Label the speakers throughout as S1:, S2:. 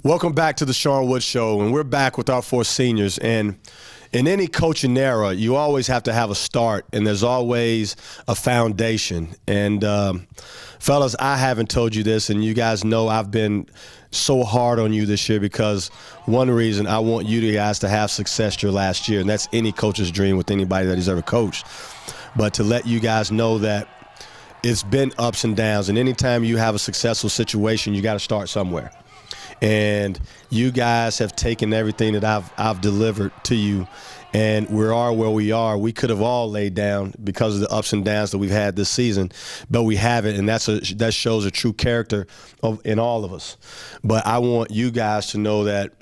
S1: Welcome back to the Sean Wood Show, and we're back with our four seniors. And in any coaching era, you always have to have a start, and there's always a foundation. And fellas, I haven't told you this, and you guys know I've been so hard on you this year because one reason I want you guys to have success your last year, and that's any coach's dream with anybody that he's ever coached. But to let you guys know that it's been ups and downs, and anytime you have a successful situation, you got to start somewhere. And you guys have taken everything that I've delivered to you, and we are where we are. We could have all laid down because of the ups and downs that we've had this season, but we haven't, and that shows a true character in all of us. But I want you guys to know that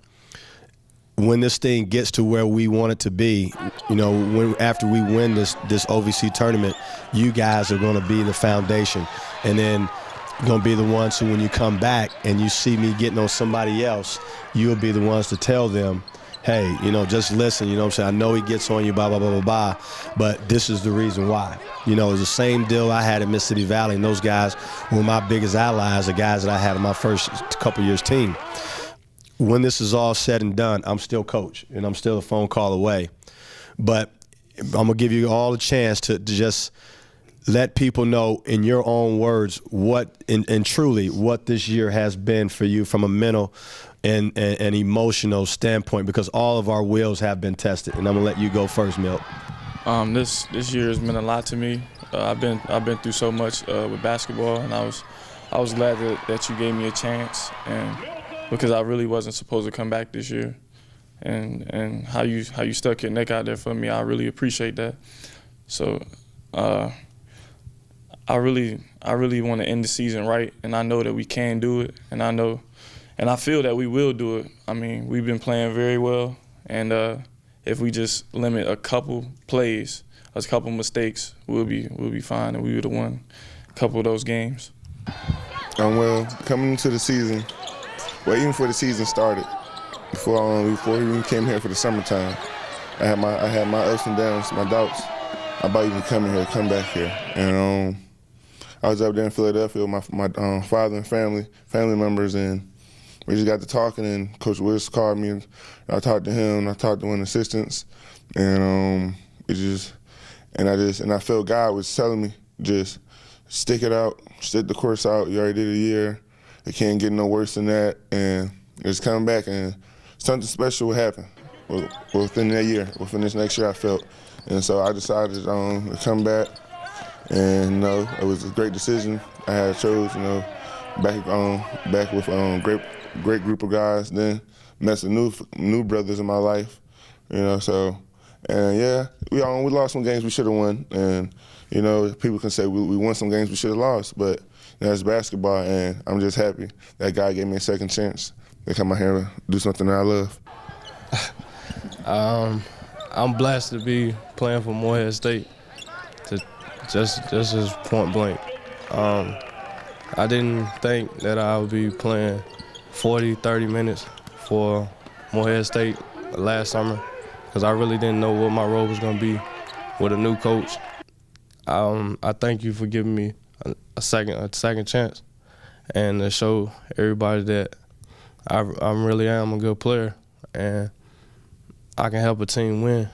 S1: when this thing gets to where we want it to be, you know, after we win this OVC tournament, you guys are going to be the foundation, and then going to be the ones who, when you come back and you see me getting on somebody else, you'll be the ones to tell them, hey, you know, just listen, you know what I'm saying? I know he gets on you, blah, blah, blah, blah, blah, but this is the reason why. You know, it's the same deal I had at Mississippi Valley, and those guys were my biggest allies, the guys that I had on my first couple years team. When this is all said and done, I'm still coach, and I'm still a phone call away. But I'm going to give you all a chance to just let people know in your own words what and truly what this year has been for you from a mental and emotional standpoint, because all of our wheels have been tested. And I'm gonna let you go first, Milt.
S2: This year has meant a lot to me. I've been through so much with basketball, and I was glad that you gave me a chance, and because I really wasn't supposed to come back this year, and how you stuck your neck out there for me, I really appreciate that. So. I really want to end the season right, and I know that we can do it, and I feel that we will do it. I mean, we've been playing very well, and if we just limit a couple plays, a couple mistakes, we'll be fine, and we would have won a couple of those games.
S3: Well, coming into the season, well, even before the season started, before we even came here for the summertime, I had my ups and downs, my doubts about even come back here, and I was up there in Philadelphia with my father and family members, and we just got to talking, and Coach Willis called me, and I talked to him, and I talked to one of the assistants, and I felt God was telling me, just stick it out, stick the course out. You already did a year. It can't get no worse than that, and just come back, and something special will happen within that year, within this next year, I felt. And so I decided to come back. And, you know, it was a great decision. I had chose, you know, back with great group of guys. Then met some new brothers in my life, you know. So, and yeah, we lost some games we should have won. And, you know, people can say we won some games we should have lost, but that's basketball. And I'm just happy that God gave me a second chance to come out here and do something that I love.
S4: I'm blessed to be playing for Morehead State. Just as point blank. I didn't think that I would be playing 40, 30 minutes for Morehead State last summer, because I really didn't know what my role was going to be with a new coach. I thank you for giving me a second chance, and to show everybody that I really am a good player, and I can help a team win.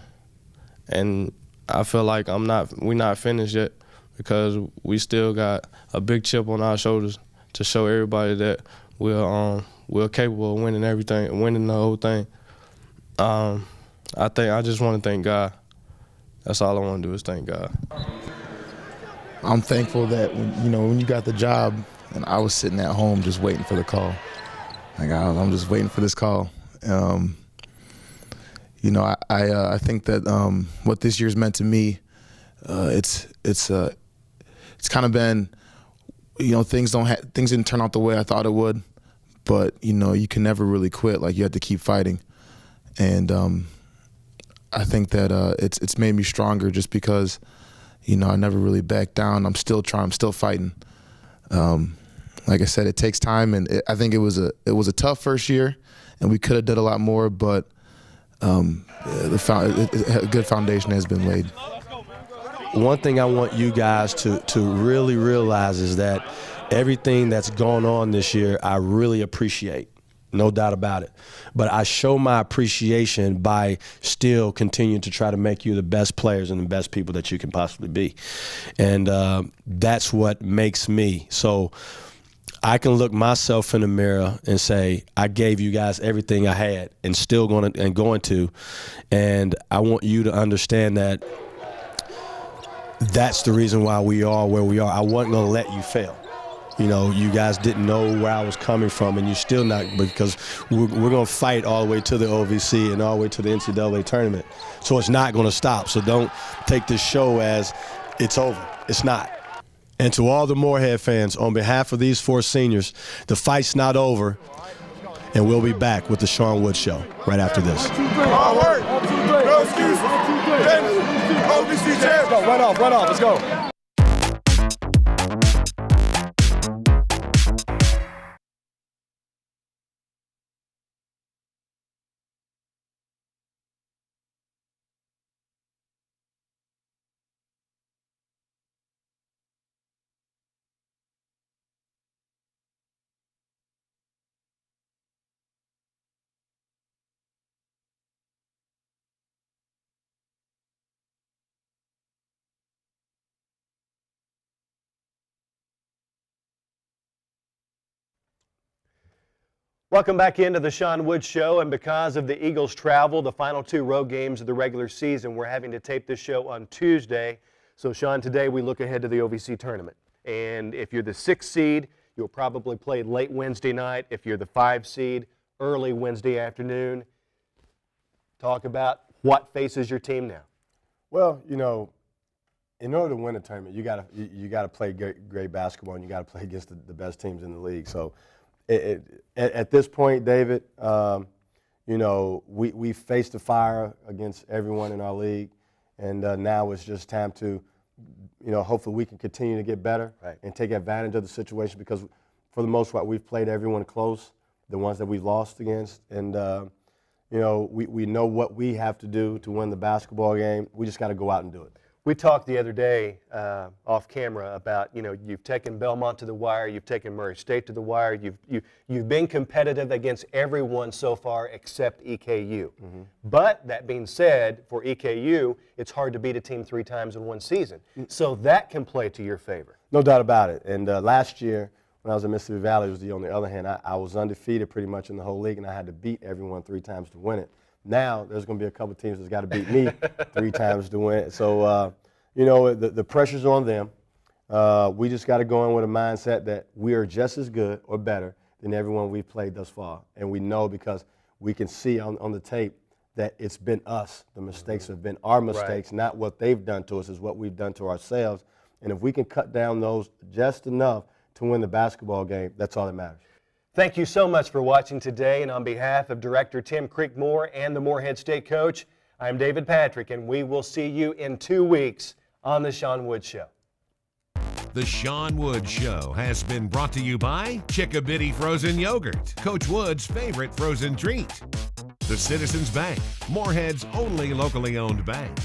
S4: And I feel like we're not finished yet, because we still got a big chip on our shoulders to show everybody that we're capable of winning everything, winning the whole thing. I just want to thank God. That's all I want to do is thank God.
S5: I'm thankful that when you got the job, and I was sitting at home just waiting for the call. Like I'm just waiting for this call. You know, I think that what this year's meant to me, it's kind of been, you know, things didn't turn out the way I thought it would, but you know, you can never really quit. Like, you have to keep fighting, and I think that it's made me stronger, just because, you know, I never really backed down. I'm still trying. I'm still fighting. Like I said, it takes time, and I think it was a tough first year, and we could have done a lot more, but. A good foundation has been laid.
S1: One thing I want you guys to really realize is that everything that's gone on this year, I really appreciate. no doubt about it. But I show my appreciation by still continuing to try to make you the best players and the best people that you can possibly be. And that's what makes me. So I can look myself in the mirror and say, I gave you guys everything I had and still going to. And I want you to understand that that's the reason why we are where we are. I wasn't going to let you fail. You know, you guys didn't know where I was coming from, and you're still not, because we're going to fight all the way to the OVC and all the way to the NCAA tournament. So it's not going to stop. So don't take this show as it's over. It's not. And to all the Morehead fans, on behalf of these 4 seniors, the fight's not over, and we'll be back with the Sean Wood Show right after this.
S6: All work. 1, 2, 3. No excuses. 1, 2, 3. OVC champ. Go. Run off. Let's go.
S7: Welcome back into the Sean Wood Show, and because of the Eagles' travel, the final 2 road games of the regular season, we're having to tape this show on Tuesday. So, Sean, today we look ahead to the OVC tournament. And if you're the 6th seed, you'll probably play late Wednesday night. If you're the 5 seed, early Wednesday afternoon. Talk about what faces your team now.
S1: Well, you know, in order to win a tournament, you gotta play great basketball, and you got to play against the best teams in the league. So at this point, David, you know, we faced the fire against everyone in our league, and now it's just time to, you know, hopefully we can continue to get better and take advantage of the situation, because for the most part we've played everyone close, the ones that we've lost against, and you know, we know what we have to do to win the basketball game. We just got to go out and do it.
S7: We talked the other day off camera about, you know, you've taken Belmont to the wire, you've taken Murray State to the wire, you've been competitive against everyone so far except EKU. Mm-hmm. But that being said, for EKU, it's hard to beat a team 3 times in one season. So that can play to your favor.
S1: No doubt about it. And last year, when I was at Mississippi Valley, on the other hand, I was undefeated pretty much in the whole league, and I had to beat everyone 3 times to win it. Now there's going to be a couple teams that's got to beat me 3 times to win. So, you know, the pressure's on them. We just got to go in with a mindset that we are just as good or better than everyone we've played thus far. And we know, because we can see on the tape that it's been us. The mistakes have been our mistakes, not what they've done to us, is what we've done to ourselves. And if we can cut down those just enough to win the basketball game, that's all that matters.
S7: Thank you so much for watching today, and on behalf of Director Tim Creekmore and the Morehead State coach, I'm David Patrick, and we will see you in 2 weeks on The Sean Wood Show.
S8: The Sean Wood Show has been brought to you by Chickabiddy Frozen Yogurt, Coach Wood's favorite frozen treat. The Citizens Bank, Morehead's only locally owned bank.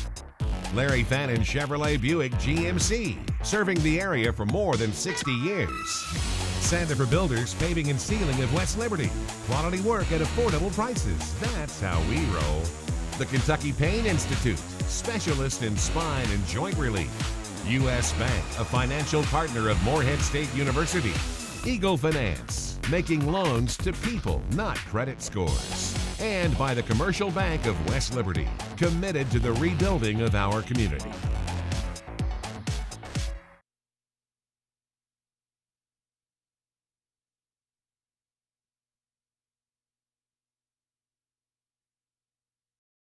S8: Larry Fannin Chevrolet Buick GMC, serving the area for more than 60 years. Sandifer Builders, paving and sealing of West Liberty. Quality work at affordable prices. That's how we roll. The Kentucky Pain Institute, specialist in spine and joint relief. U.S. Bank, a financial partner of Morehead State University. Eagle Finance, making loans to people, not credit scores. And by the Commercial Bank of West Liberty, committed to the rebuilding of our community.